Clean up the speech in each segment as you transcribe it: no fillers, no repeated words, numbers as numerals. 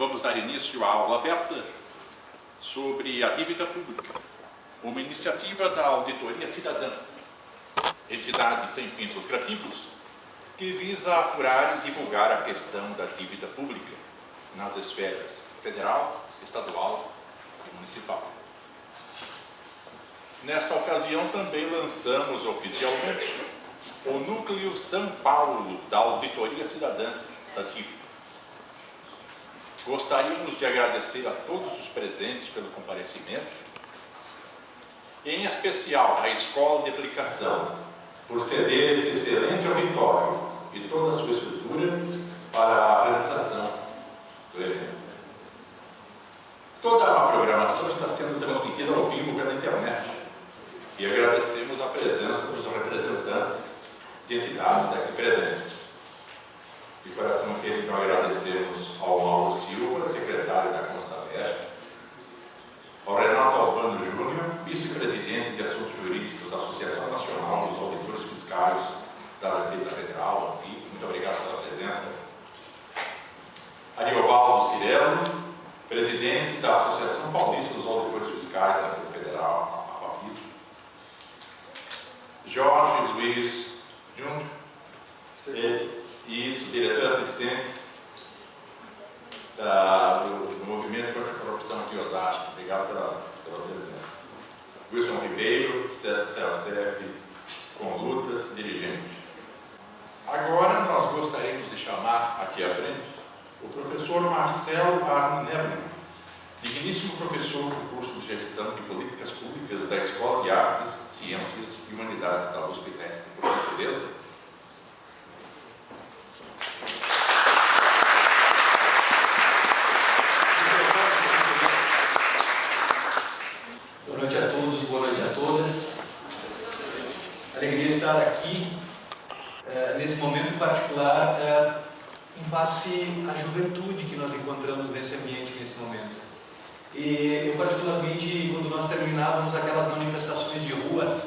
vamos dar início à aula aberta sobre a dívida pública, uma iniciativa da Auditoria Cidadã, entidade sem fins lucrativos, que visa apurar e divulgar a questão da dívida pública nas esferas federal, estadual e municipal. Nesta ocasião, também lançamos oficialmente o Núcleo São Paulo da Auditoria Cidadã da Dívida. Gostaríamos de agradecer a todos os presentes pelo comparecimento, e em especial à Escola de Aplicação, por ceder este excelente auditório e toda a sua estrutura para a realização do evento. Toda a programação está sendo transmitida ao vivo pela internet e agradecemos a presença dos representantes de entidades aqui presentes. De coração querido, agradecemos ao Mauro Silva, secretário da Consavesp, ao Renato Albano Júnior, vice-presidente de Assuntos Jurídicos da Associação Nacional dos Auditores Fiscais da Receita Federal, aqui. Muito obrigado pela presença. Ariovaldo Cirello, presidente da Associação Paulista dos Auditores Fiscais da Receita Federal, a APAFISC. Jorge Luiz Júnior, diretor assistente do Movimento contra a Corrupção de Osasco. Obrigado pela presença. Wilson Ribeiro, CELCEP com Lutas, dirigente. Agora nós gostaríamos de chamar aqui à frente o professor Marcelo Arnerman, digníssimo professor do curso de Gestão de Políticas Públicas da Escola de Artes, Ciências e Humanidades da USP-Leste, por gentileza. Boa noite a todos, boa noite a todas. Alegria estar aqui, nesse momento particular, em face à juventude que nós encontramos nesse ambiente, nesse momento. E eu, particularmente, quando nós terminávamos aquelas manifestações de rua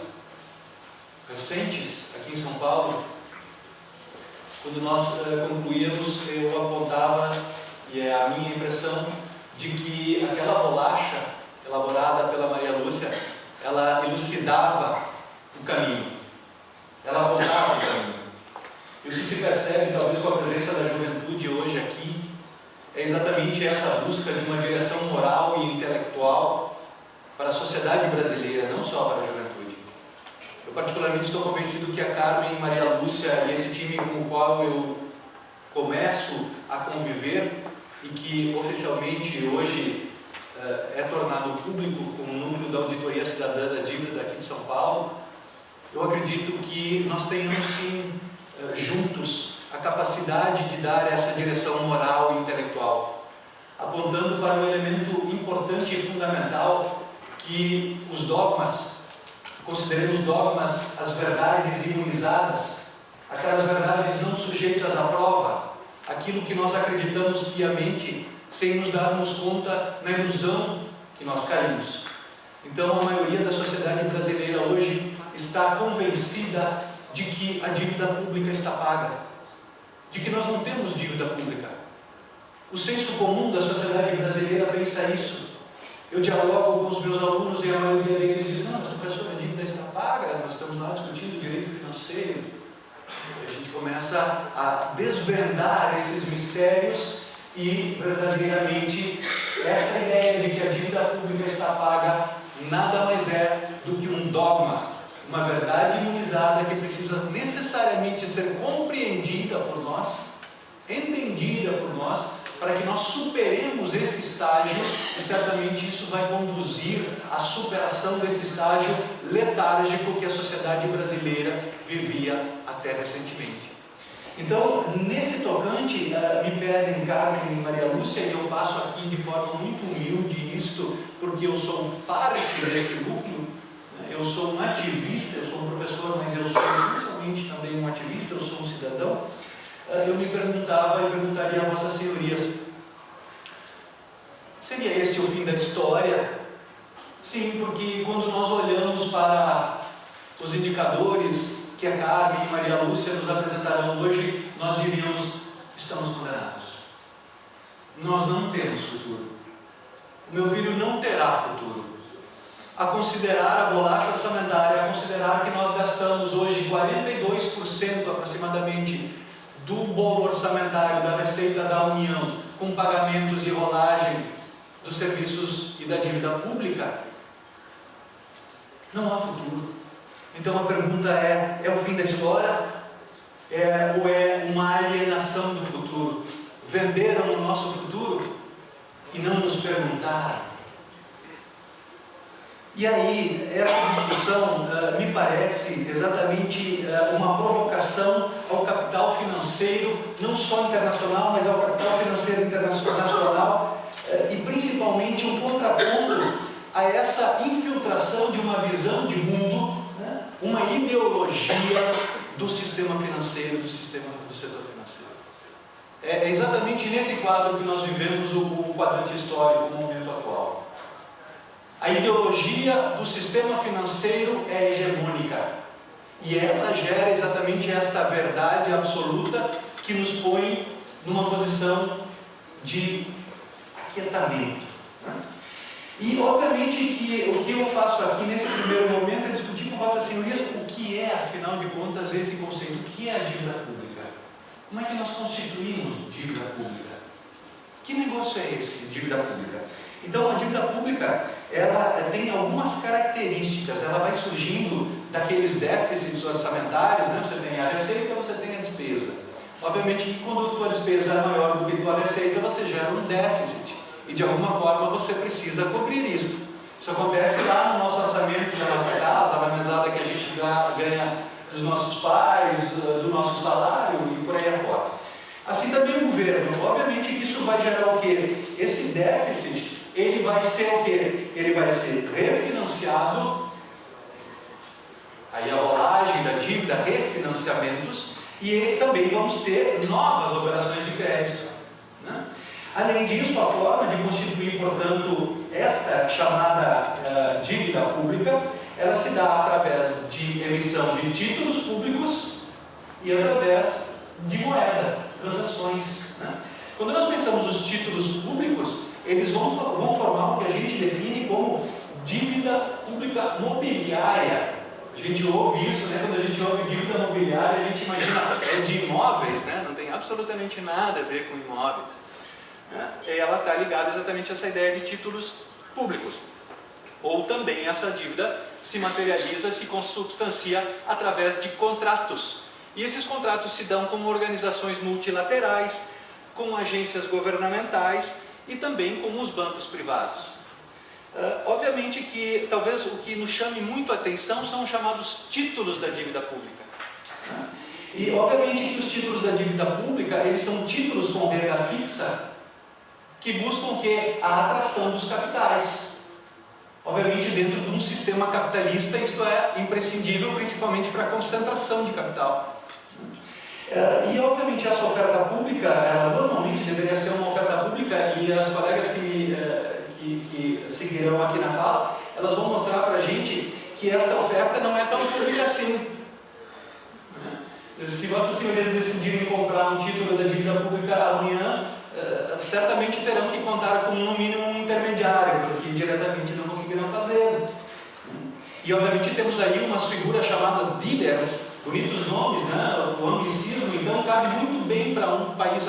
recentes aqui em São Paulo, quando nós concluíamos, eu apontava, e é a minha impressão, de que aquela bolacha elaborada pela Maria Lúcia, ela elucidava o caminho, ela apontava o caminho. E o que se percebe, talvez com a presença da juventude hoje aqui, é exatamente essa busca de uma direção moral e intelectual para a sociedade brasileira, não só para a juventude. Eu particularmente estou convencido que a Carmen, Maria Lúcia e esse time com o qual eu começo a conviver e que oficialmente hoje é tornado público como núcleo da Auditoria Cidadã da Dívida daqui de São Paulo, eu acredito que nós tenhamos sim juntos a capacidade de dar essa direção moral e intelectual, apontando para um elemento importante e fundamental, que os dogmas, consideremos dogmas as verdades imunizadas, aquelas verdades não sujeitas à prova, aquilo que nós acreditamos piamente, sem nos darmos conta na ilusão que nós caímos. Então, a maioria da sociedade brasileira hoje está convencida de que a dívida pública está paga, de que nós não temos dívida pública. O senso comum da sociedade brasileira pensa isso. Eu dialogo com os meus alunos e a maioria deles diz: não, mas professor, a dívida está paga, nós estamos lá discutindo direito financeiro. A gente começa a desvendar esses mistérios e, verdadeiramente, essa ideia de que a dívida pública está paga nada mais é do que um dogma, uma verdade imunizada que precisa necessariamente ser compreendida por nós, entendida por nós, para que nós superemos esse estágio, e certamente isso vai conduzir à superação desse estágio letárgico que a sociedade brasileira vivia até recentemente. Então, nesse tocante, me pedem Carmen e Maria Lúcia, e eu faço aqui de forma muito humilde isto, porque eu sou parte desse núcleo, eu sou um ativista, eu sou um professor, mas eu sou essencialmente também um ativista, eu sou um cidadão. Eu me perguntava e perguntaria a vossas senhorias: seria este o fim da história? Sim, porque quando nós olhamos para os indicadores que a Carmen e Maria Lúcia nos apresentarão hoje, nós diríamos: estamos condenados. nós não temos futuro. O meu filho não terá futuro. A considerar a bolacha orçamentária, a considerar que nós gastamos hoje 42% aproximadamente do bolo orçamentário da Receita da União com pagamentos e rolagem dos serviços e da dívida pública, não há futuro. Então a pergunta é o fim da história? Ou é uma alienação do futuro? Venderam o nosso futuro e não nos perguntaram? E aí, essa discussão me parece exatamente uma provocação ao capital financeiro, não só internacional, mas ao capital financeiro internacional, e principalmente um contraponto a essa infiltração de uma visão de mundo, né? Uma ideologia do sistema financeiro, do setor financeiro. É exatamente nesse quadro que nós vivemos o quadrante histórico no momento atual. A ideologia do sistema financeiro é hegemônica e ela gera exatamente esta verdade absoluta que nos põe numa posição de aquietamento, né? E obviamente que o que eu faço aqui nesse primeiro momento é discutir com Vossas Senhorias o que é, afinal de contas, esse conceito, o que é a dívida pública? Como é que nós constituímos dívida pública? Que negócio é esse, dívida pública? Então, a dívida pública, ela tem algumas características, ela vai surgindo daqueles déficits orçamentários, né? Você tem a receita, você tem a despesa. Obviamente que quando a tua despesa é maior do que a tua receita, você gera um déficit. E de alguma forma você precisa cobrir isso. Isso acontece lá no nosso orçamento da nossa casa, na mesada que a gente ganha dos nossos pais, do nosso salário e por aí afora. Assim também o governo. Obviamente que isso vai gerar o quê? Esse déficit, ele vai ser o quê? Ele vai ser refinanciado, aí a rolagem da dívida, refinanciamentos, e também vamos ter novas operações de crédito, né? Além disso, a forma de constituir, portanto, esta chamada dívida pública, ela se dá através de emissão de títulos públicos e através de moeda, transações, né? Quando nós pensamos os títulos públicos, eles vão formar o que a gente define como dívida pública mobiliária. A gente ouve isso, né? Quando a gente ouve dívida mobiliária, a gente imagina de imóveis, né? Não tem absolutamente nada a ver com imóveis. Ela está ligada exatamente a essa ideia de títulos públicos. Ou também essa dívida se materializa, se consubstancia através de contratos. E esses contratos se dão com organizações multilaterais, com agências governamentais e também com os bancos privados. Obviamente que talvez o que nos chame muito a atenção são os chamados títulos da dívida pública. E obviamente que os títulos da dívida pública, eles são títulos com renda fixa, que buscam o quê? A atração dos capitais. Obviamente, dentro de um sistema capitalista, isto é imprescindível, principalmente para a concentração de capital. E, obviamente, essa oferta pública, ela normalmente deveria ser uma oferta pública, e as colegas que seguirão aqui na fala, elas vão mostrar para a gente que esta oferta não é tão pública assim. Se Vossas Senhorias decidirem comprar um título da dívida pública amanhã, certamente terão que contar com no mínimo um intermediário, porque diretamente não conseguirão fazer. E obviamente temos aí umas figuras chamadas dealers, bonitos nomes, né? O anglicismo, então cabe muito bem para um país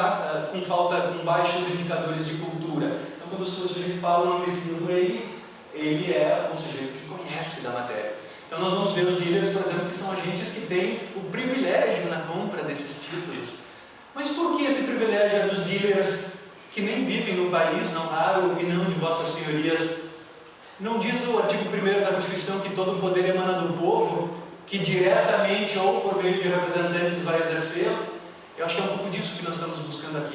com baixos indicadores de cultura. Então quando o sujeito fala o anglicismo, ele é um sujeito que conhece da matéria. Então nós vamos ver os dealers, por exemplo, que são agentes que têm o privilégio na compra desses títulos. Mas por que esse privilégio é dos dealers que nem vivem no país, não raro, e não de Vossas Senhorias? Não diz o artigo 1º da Constituição que todo o poder emana do povo, que diretamente ou por meio de representantes vai exercê-lo? Eu acho que é um pouco disso que nós estamos buscando aqui.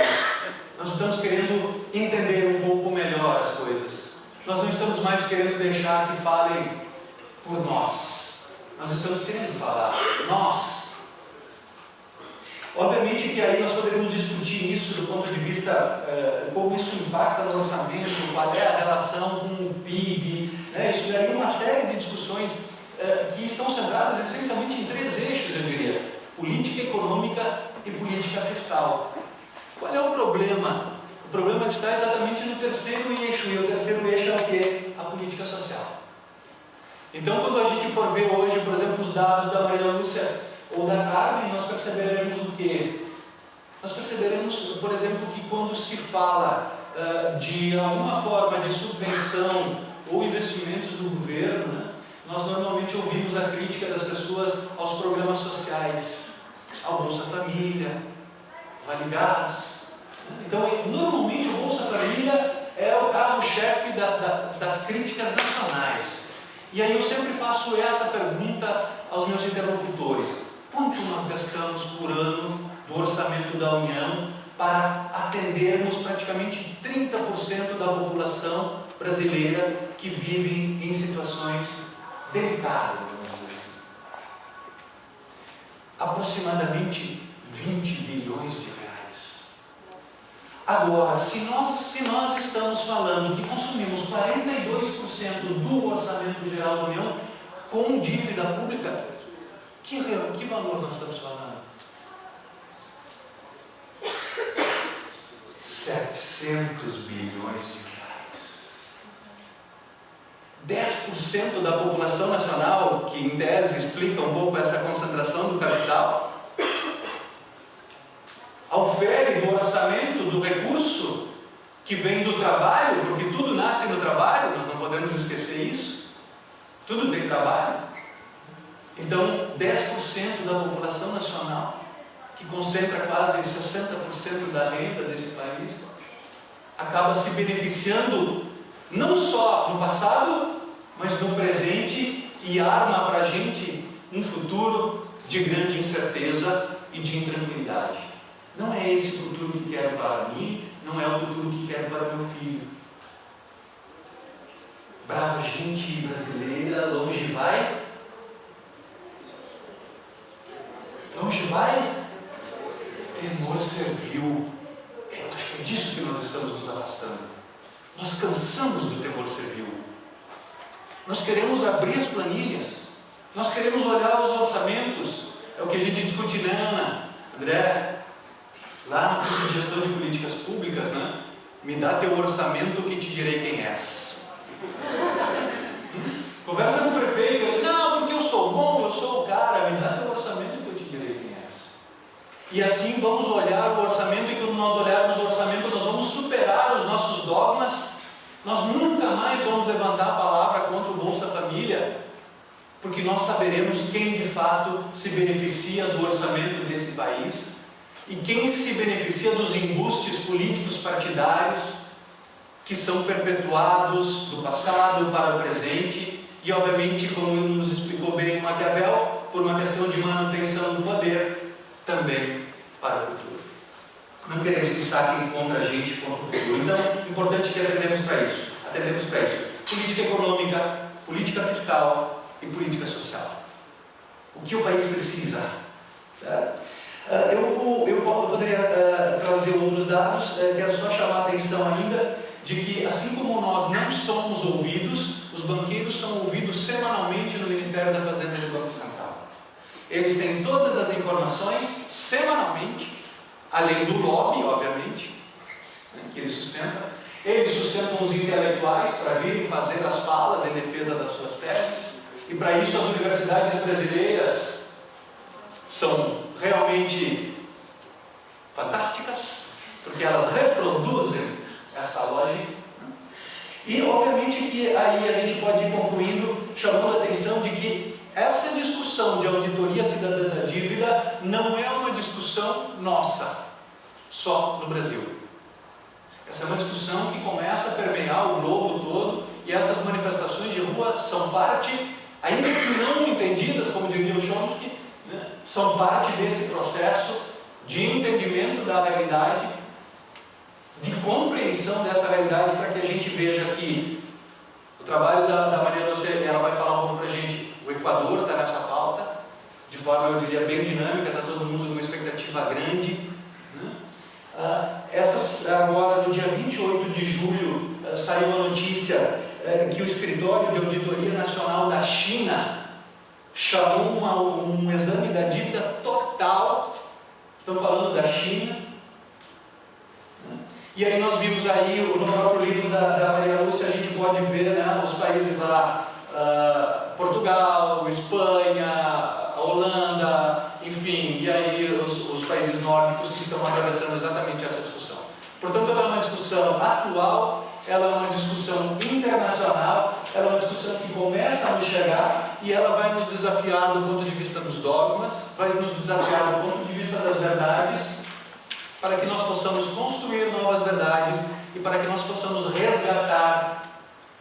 Nós estamos querendo entender um pouco melhor as coisas. Nós não estamos mais querendo deixar que falem por nós. Nós estamos querendo falar nós. Obviamente que aí nós poderíamos discutir isso do ponto de vista como isso impacta no orçamento, qual é a relação com o PIB, né? Isso daria uma série de discussões que estão centradas essencialmente em 3 eixos, eu diria: política econômica e política fiscal. Qual é o problema? O O problema está exatamente no terceiro eixo, e o terceiro eixo é o quê? A política social. Então, quando a gente for ver hoje, por exemplo, os dados da Maria Lúcia ou da Carmen, nós perceberemos o quê? Nós perceberemos, por exemplo, que quando se fala de alguma forma de subvenção ou investimentos do governo, né, nós normalmente ouvimos a crítica das pessoas aos programas sociais, ao Bolsa Família, Vale Gás. Então, normalmente o Bolsa Família é o carro-chefe das críticas nacionais. E aí eu sempre faço essa pergunta aos meus interlocutores: quanto nós gastamos por ano do orçamento da União para atendermos praticamente 30% da população brasileira que vive em situações delicadas? Aproximadamente 20 bilhões de reais. Agora, se nós estamos falando que consumimos 42% do orçamento geral da União com dívida pública, que valor nós estamos falando? 700 bilhões de reais. 10% da população nacional, que em tese explica um pouco essa concentração do capital, aufere do orçamento do recurso que vem do trabalho, porque tudo nasce no trabalho, nós não podemos esquecer isso, tudo tem trabalho. Então, 10% da população nacional, que concentra quase 60% da renda desse país, acaba se beneficiando não só no passado, mas no presente, e arma para a gente um futuro de grande incerteza e de intranquilidade. Não é esse futuro que quero para mim, não é o futuro que quero para meu filho. Brava gente brasileira, longe vai. Longe vai, temor servil. Acho que é disso que nós estamos nos afastando. Nós cansamos do temor servil. Nós queremos abrir as planilhas. Nós queremos olhar os orçamentos. É o que a gente discute, né, Ana? André, lá no curso de gestão de políticas públicas, né? Me dá teu orçamento que te direi quem és. Conversa com o prefeito. Ele, não, porque eu sou bom, eu sou o cara. Me dá teu orçamento que eu te direi quem és. E assim vamos olhar o orçamento, e quando nós olharmos o orçamento, nós vamos superar os nossos dogmas. Nós nunca mais vamos levantar a palavra contra o Bolsa Família, porque nós saberemos quem de fato se beneficia do orçamento desse país e quem se beneficia dos embustes políticos partidários que são perpetuados do passado para o presente e, obviamente, como nos explicou bem o Maquiavel, por uma questão de manutenção do poder, também para o futuro. Não queremos que saquem contra a gente, contra o futuro. Então, é importante que atendemos para isso. Política econômica, política fiscal e política social. O que o país precisa? Certo? Eu poderia trazer outros dados, quero só chamar a atenção ainda de que, assim como nós não somos ouvidos, os banqueiros são ouvidos semanalmente no Ministério da Fazenda e do Banco Central. Eles têm todas as informações semanalmente, além do lobby, obviamente, né, que eles sustentam. Eles sustentam os intelectuais para virem fazer as falas em defesa das suas teses, e para isso as universidades brasileiras são realmente fantásticas, porque elas reproduzem essa lógica. E obviamente que aí a gente pode ir concluindo, chamando a atenção de que essa discussão de auditoria cidadã da dívida não é uma discussão nossa, só no Brasil. Essa é uma discussão que começa a permear o globo todo, e essas manifestações de rua são parte, ainda que não entendidas, como diria o Chomsky, né, são parte desse processo de entendimento da realidade, de compreensão dessa realidade, para que a gente veja que o trabalho da Maria Lúcia, ela vai falar um pouco para a gente. O Equador está nessa pauta, de forma, eu diria, bem dinâmica, está todo mundo com uma expectativa grande. Né? Agora, no dia 28 de julho, saiu a notícia que o Escritório de Auditoria Nacional da China chamou um exame da dívida total, estão falando da China, né? E aí nós vimos aí, no próprio livro da Maria Lúcia, a gente pode ver, né, os países lá, Portugal, Espanha, a Holanda, enfim, e aí os países nórdicos que estão atravessando exatamente essa discussão. Portanto, ela é uma discussão atual, ela é uma discussão internacional, ela é uma discussão que começa a nos chegar e ela vai nos desafiar do ponto de vista dos dogmas, vai nos desafiar do ponto de vista das verdades, para que nós possamos construir novas verdades e para que nós possamos resgatar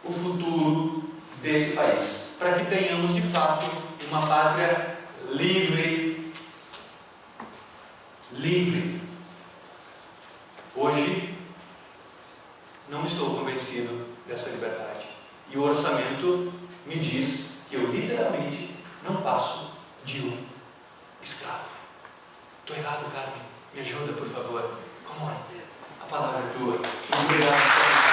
o futuro desse país, para que tenhamos de fato uma pátria livre. Livre. Hoje, não estou convencido dessa liberdade. E o orçamento me diz que eu literalmente não passo de um escravo. Estou errado, Carmen? Me ajuda, por favor. Como é? A palavra é tua. Muito obrigado.